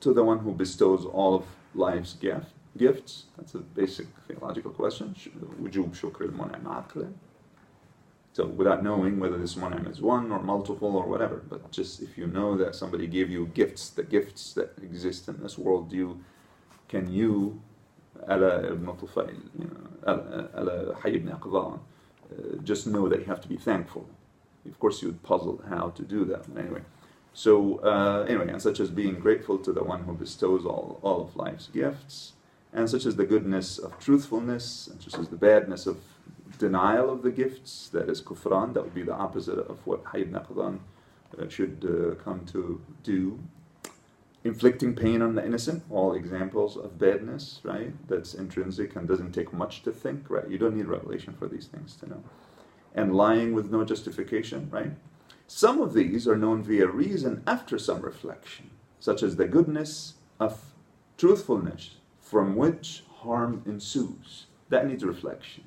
to the one who bestows all of life's gifts? That's a basic theological question. وجوب شكر المنعم عقلا. So without knowing whether this mun'im is one or multiple or whatever, but just if you know that somebody gave you gifts, the gifts that exist in this world, can you, ala ibn Tufail, ala Hayy ibn Aqdan, just know that you have to be thankful. Of course, you'd puzzle how to do that. But anyway, so and such as being grateful to the one who bestows all of life's gifts, and such as the goodness of truthfulness, and such as the badness of denial of the gifts, that is kufran, that would be the opposite of what Hayy ibn Aqdan should come to do. Inflicting pain on the innocent, all examples of badness, right? That's intrinsic and doesn't take much to think, right? You don't need revelation for these things to know. And lying with no justification, right? Some of these are known via reason after some reflection, such as the goodness of truthfulness, from which harm ensues. That needs reflection,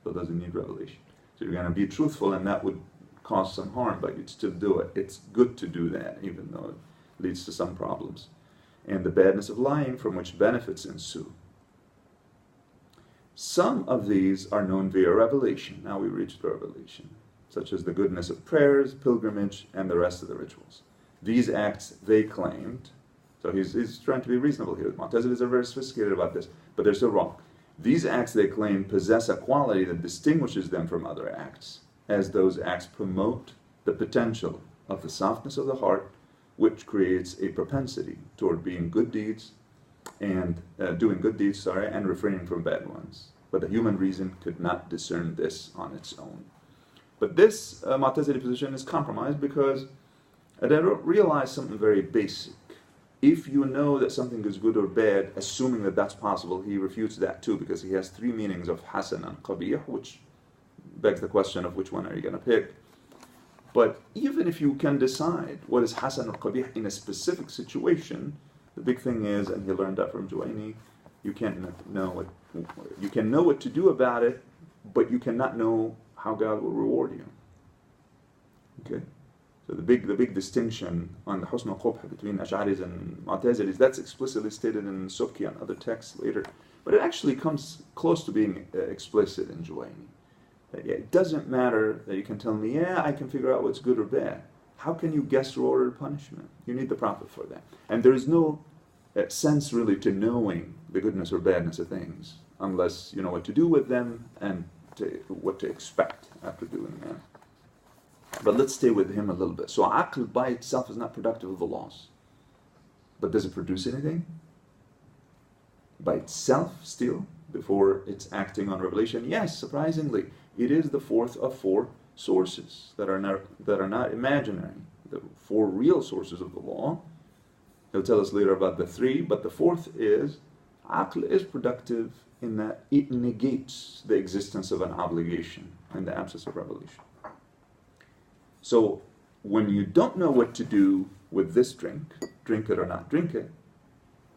so it doesn't need revelation. So you're going to be truthful, and that would cause some harm, but you'd still do it. It's good to do that, even though it leads to some problems. And the badness of lying, from which benefits ensue. Some of these are known via revelation. Now we reach the revelation, such as the goodness of prayers, pilgrimage, and the rest of the rituals. These acts they claimed, so he's trying to be reasonable here. The Mu'tazilis are very sophisticated about this, but they're still wrong. These acts they claim possess a quality that distinguishes them from other acts, as those acts promote the potential of the softness of the heart, which creates a propensity toward being good deeds and doing good deeds, and refraining from bad ones. But the human reason could not discern this on its own. But this Mu'tazili position is compromised because they don't realize something very basic. If you know that something is good or bad, assuming that that's possible, he refutes that too, because he has three meanings of hasan and qabih, which begs the question of which one are you going to pick. But even if you can decide what is hasan or qabih in a specific situation, the big thing is, and he learned that from Juwayni, you can know what to do about it, but you cannot know how God will reward you. Okay? So the big distinction on the husn al-qubh between Ash'aris and Mu'tazilis, that's explicitly stated in Subki and other texts later, but it actually comes close to being explicit in Juwayni. It doesn't matter that you can tell me, I can figure out what's good or bad. How can you guess reward or punishment? You need the Prophet for that. And there is no sense really to knowing the goodness or badness of things unless you know what to do with them and what to expect after doing that. But let's stay with him a little bit. So aql by itself is not productive of the laws. But does it produce anything? By itself still, before it's acting on revelation? Yes, surprisingly. It is the fourth of four sources that are not imaginary. The four real sources of the law. He'll tell us later about the three, but the fourth is, aql is productive in that it negates the existence of an obligation in the absence of revelation. So when you don't know what to do with this drink it or not drink it,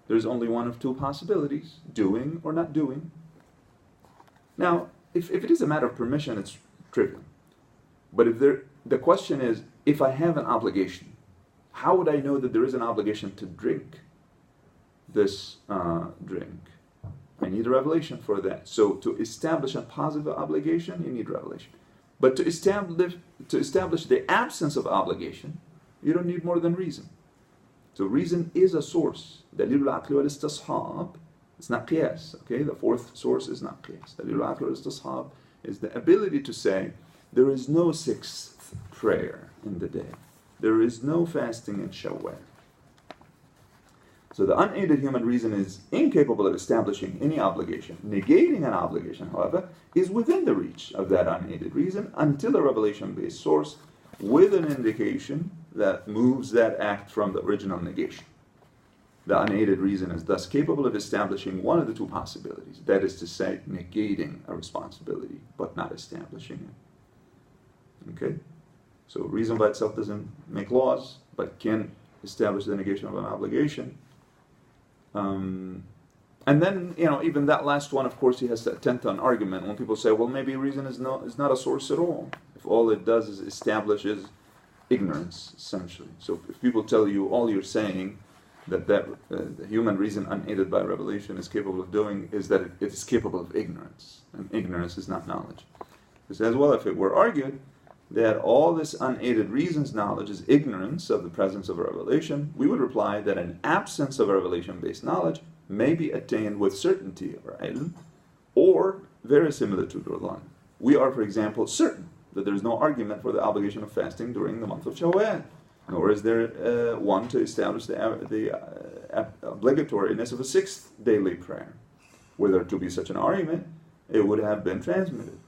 there's only one of two possibilities, doing or not doing. Now, if it is a matter of permission, it's trivial. But the question is, if I have an obligation, how would I know that there is an obligation to drink this drink? I need a revelation for that. So to establish a positive obligation, you need revelation. But to establish the absence of obligation, you don't need more than reason. So reason is a source. Dalil al-aql wal-istishab. It's not qiyas. Okay, the fourth source is not qiyas. Dalil al-aql wal-istishab is the ability to say there is no sixth prayer in the day. There is no fasting in Shawwal. So the unaided human reason is incapable of establishing any obligation. Negating an obligation, however, is within the reach of that unaided reason until a revelation-based source with an indication that moves that act from the original negation. The unaided reason is thus capable of establishing one of the two possibilities. That is to say, negating a responsibility, but not establishing it. Okay? So reason by itself doesn't make laws, but can establish the negation of an obligation. And then, even that last one, of course, he has to attend to an argument when people say, well, maybe reason is not a source at all. If all it does is establishes ignorance, essentially. So if people tell you all you're saying that the human reason unaided by revelation is capable of doing is that it is capable of ignorance, and ignorance is not knowledge. It says, well, if it were argued that all this unaided reason's knowledge is ignorance of the presence of a revelation, we would reply that an absence of a revelation-based knowledge may be attained with certainty or ilm, or verisimilitude or dhan. We are, for example, certain that there is no argument for the obligation of fasting during the month of NYUAD, nor is there one to establish the obligatoriness of a sixth daily prayer. Were there to be such an argument, it would have been transmitted.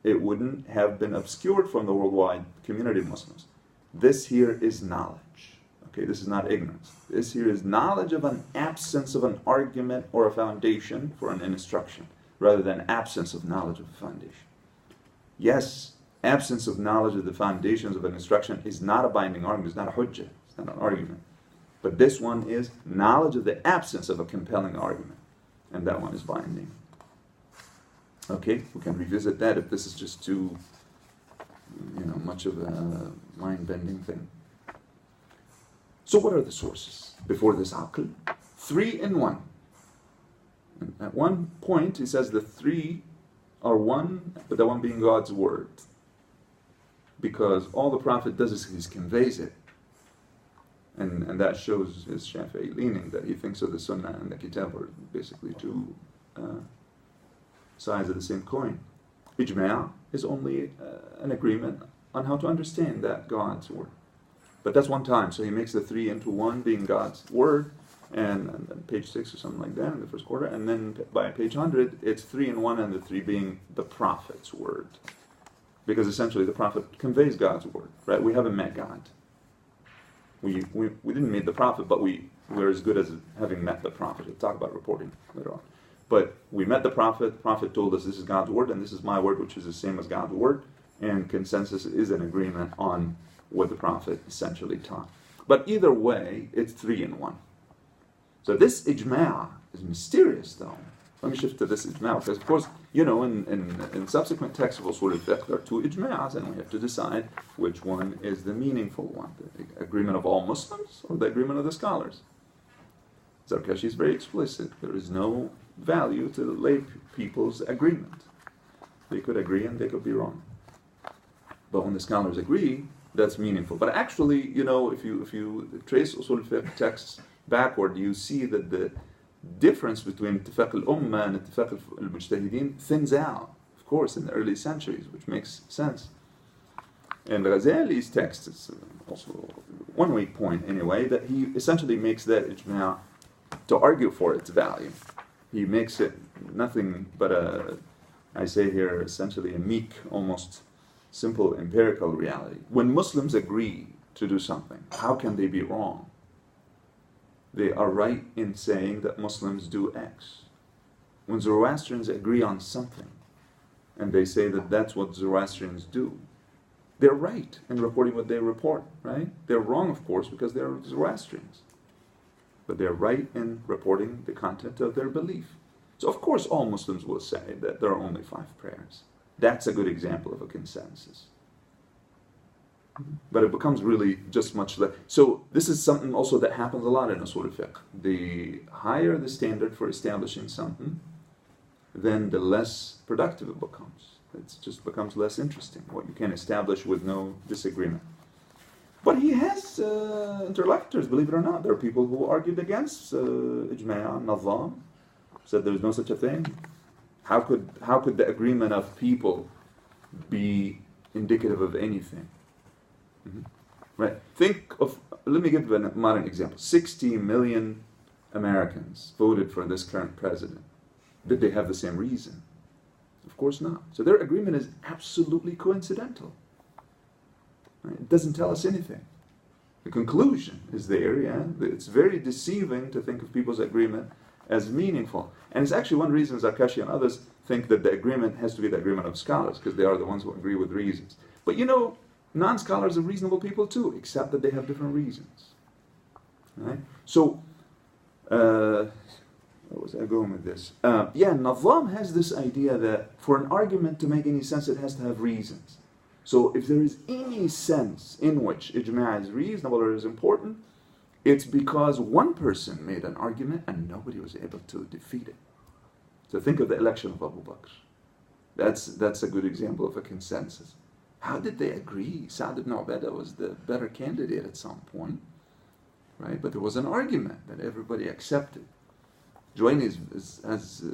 It wouldn't have been obscured from the worldwide community of Muslims. This here is knowledge. Okay, this is not ignorance. This here is knowledge of an absence of an argument or a foundation for an instruction, rather than absence of knowledge of a foundation. Yes, absence of knowledge of the foundations of an instruction is not a binding argument, it's not a hujjah, it's not an argument. But this one is knowledge of the absence of a compelling argument, and that one is binding. Okay, we can revisit that if this is just too, much of a mind-bending thing. So what are the sources before this aql? 3 in 1. And at one point he says the 3 are one, but the one being God's word. Because all the Prophet does is he conveys it. And that shows his Shafi'i leaning, that he thinks of the Sunnah and the Kitab are basically two sides of the same coin. Ijma' is only an agreement on how to understand that God's word. But that's one time, so he makes the 3 into 1 being God's word, and page 6 or something like that in the first quarter, and then by page 100 it's 3 in 1 and the 3 being the Prophet's word. Because essentially the Prophet conveys God's word, right? We haven't met God. We didn't meet the Prophet, but we're as good as having met the Prophet. We'll talk about reporting later on. But we met the Prophet told us this is God's word and this is my word, which is the same as God's word, and consensus is an agreement on what the Prophet essentially taught. But either way, it's 3 in 1. So this ijma' is mysterious though. Let me shift to this ijma', because of course, in subsequent texts of usul al-fiqh, there are 2 ijma'as, and we have to decide which one is the meaningful one, the agreement of all Muslims or the agreement of the scholars. Zarkashi is very explicit. There is no value to the lay people's agreement. They could agree and they could be wrong. But when the scholars agree, that's meaningful. But actually, if you trace usul al-fiqh texts backward, you see that the difference between ittifaq al-ummah and ittifaq al-mujtahideen thins out, of course, in the early centuries, which makes sense. And Ghazali's text is also one weak point, anyway, that he essentially makes that ijma' to argue for its value. He makes it nothing but I say here, essentially a meek, almost simple empirical reality. When Muslims agree to do something, how can they be wrong? They are right in saying that Muslims do X. When Zoroastrians agree on something, and they say that that's what Zoroastrians do, they're right in reporting what they report, right? They're wrong, of course, because they're Zoroastrians. But they're right in reporting the content of their belief. So of course all Muslims will say that there are only 5 prayers. That's a good example of a consensus. But it becomes really just much less. So this is something also that happens a lot in usul al-fiqh. The higher the standard for establishing something, then the less productive it becomes. It just becomes less interesting, what you can establish with no disagreement. But he has interlocutors, believe it or not. There are people who argued against ijma' nazam, said there's no such a thing. How could the agreement of people be indicative of anything? Right. Let me give a modern example. 60 million Americans voted for this current president. Did they have the same reason? Of course not. So their agreement is absolutely coincidental. Right? It doesn't tell us anything. The conclusion is there, yeah. It's very deceiving to think of people's agreement as meaningful. And it's actually one reason Zarkashi and others think that the agreement has to be the agreement of scholars, because they are the ones who agree with reasons. But non-scholars are reasonable people too, except that they have different reasons. Right? So, where was I going with this? Nazam has this idea that for an argument to make any sense, it has to have reasons. So if there is any sense in which ijma' is reasonable or is important, It's because one person made an argument and nobody was able to defeat it. So think of the election of Abu Bakr. That's a good example of a consensus. How did they agree? Sa'd ibn Ubadah was the better candidate at some point, right? But there was an argument that everybody accepted. Juwayni has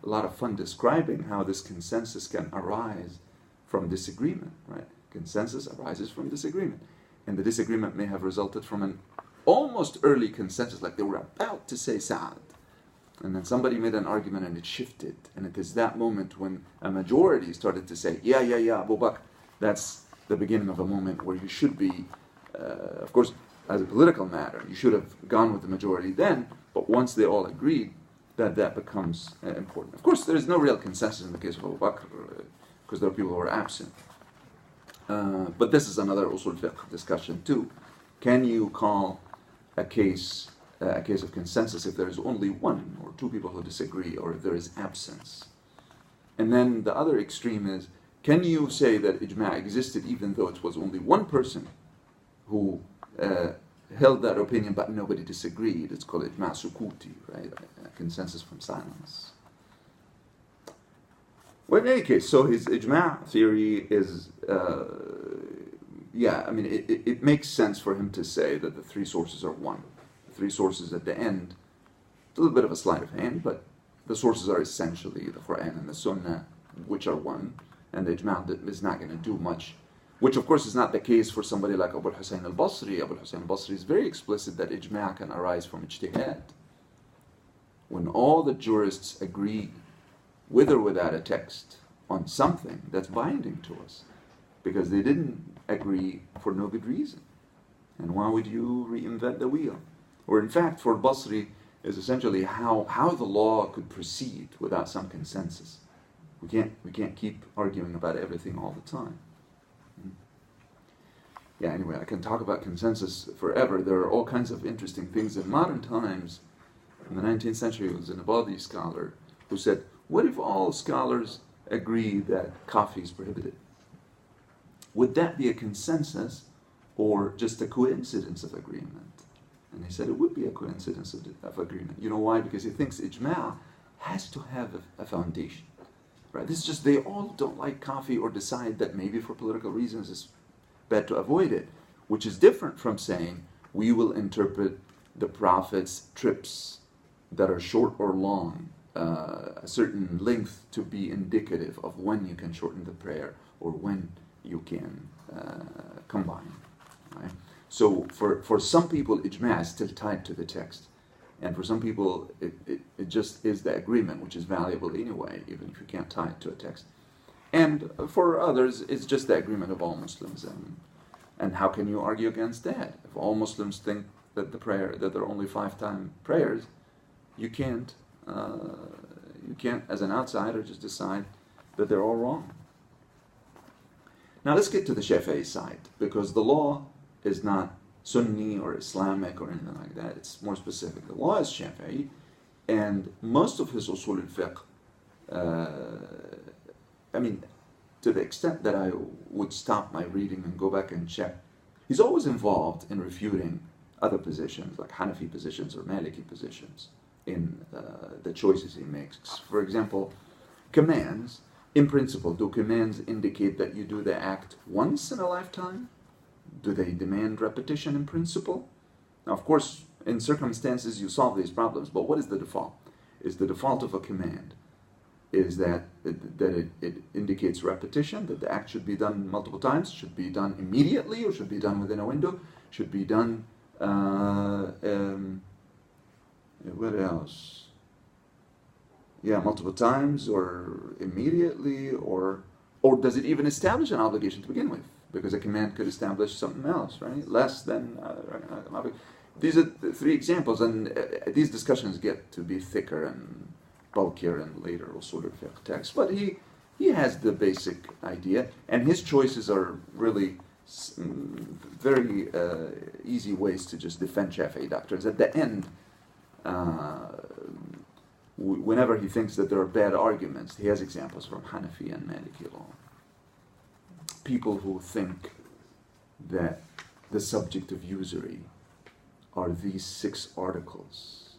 a lot of fun describing how this consensus can arise from disagreement, right? Consensus arises from disagreement. And the disagreement may have resulted from an almost early consensus, like they were about to say Sa'd. And then somebody made an argument and it shifted. And it is that moment when a majority started to say, yeah, Abu Bakr. That's the beginning of a moment where you should be, of course, as a political matter, you should have gone with the majority then, but once they all agreed, that becomes important. Of course, there is no real consensus in the case of Abu Bakr, because there are people who are absent. But this is another usul fiqh discussion too. Can you call a case of consensus if there is only one or two people who disagree, or if there is absence? And then the other extreme is, can you say that ijma' existed even though it was only one person who held that opinion but nobody disagreed? It's called ijma' sukuti, right? A consensus from silence. Well, in any case, so his ijma' theory is, it makes sense for him to say that the three sources are one. The three sources at the end, it's a little bit of a sleight of hand, but the sources are essentially the Quran and the Sunnah, which are one. And the ijma' is not going to do much, which of course is not the case for somebody like Abu al-Husayn al-Basri. Abu al-Husayn al-Basri is very explicit that ijma' can arise from ijtihad. When all the jurists agree, with or without a text, on something that's binding to us, because they didn't agree for no good reason. And why would you reinvent the wheel? Or in fact, for al-Basri, is essentially how the law could proceed without some consensus. We can't keep arguing about everything all the time. Yeah, anyway, I can talk about consensus forever. There are all kinds of interesting things. In modern times, in the 19th century, there was an Ibadi scholar who said, what if all scholars agree that coffee is prohibited? Would that be a consensus or just a coincidence of agreement? And he said it would be a coincidence of agreement. You know why? Because he thinks ijma' has to have a foundation. Right? This is just, they all don't like coffee or decide that maybe for political reasons it's bad to avoid it, which is different from saying we will interpret the Prophet's trips that are short or long, a certain length, to be indicative of when you can shorten the prayer or when you can combine. Right? So for some people, ijma' is still tied to the text. And for some people, it just is the agreement, which is valuable anyway, even if you can't tie it to a text. And for others, it's just the agreement of all Muslims. And how can you argue against that? If all Muslims think that that there are only 5-time prayers, you can't, as an outsider, just decide that they're all wrong. Now let's get to the Shafi'i side, because the law is not Sunni or Islamic or anything like that. It's more specific. The law is Shafi'i, and most of his usul al-fiqh, to the extent that I would stop my reading and go back and check, he's always involved in refuting other positions, like Hanafi positions or Maliki positions, in the choices he makes. For example, commands, in principle, do commands indicate that you do the act once in a lifetime? Do they demand repetition in principle? Now, of course, in circumstances you solve these problems, but what is the default? Is the default of a command is that it indicates repetition, that the act should be done multiple times, should be done immediately, or should be done within a window, should be done, what else? Yeah, multiple times, or immediately, or does it even establish an obligation to begin with? Because a command could establish something else, right? Less than, these are the three examples, and these discussions get to be thicker and bulkier and later usul al-fiqh texts. But he has the basic idea, and his choices are really very easy ways to just defend Shafi'i doctrines. At the end, whenever he thinks that there are bad arguments, he has examples from Hanafi and Maliki law. People who think that the subject of usury are these 6 articles.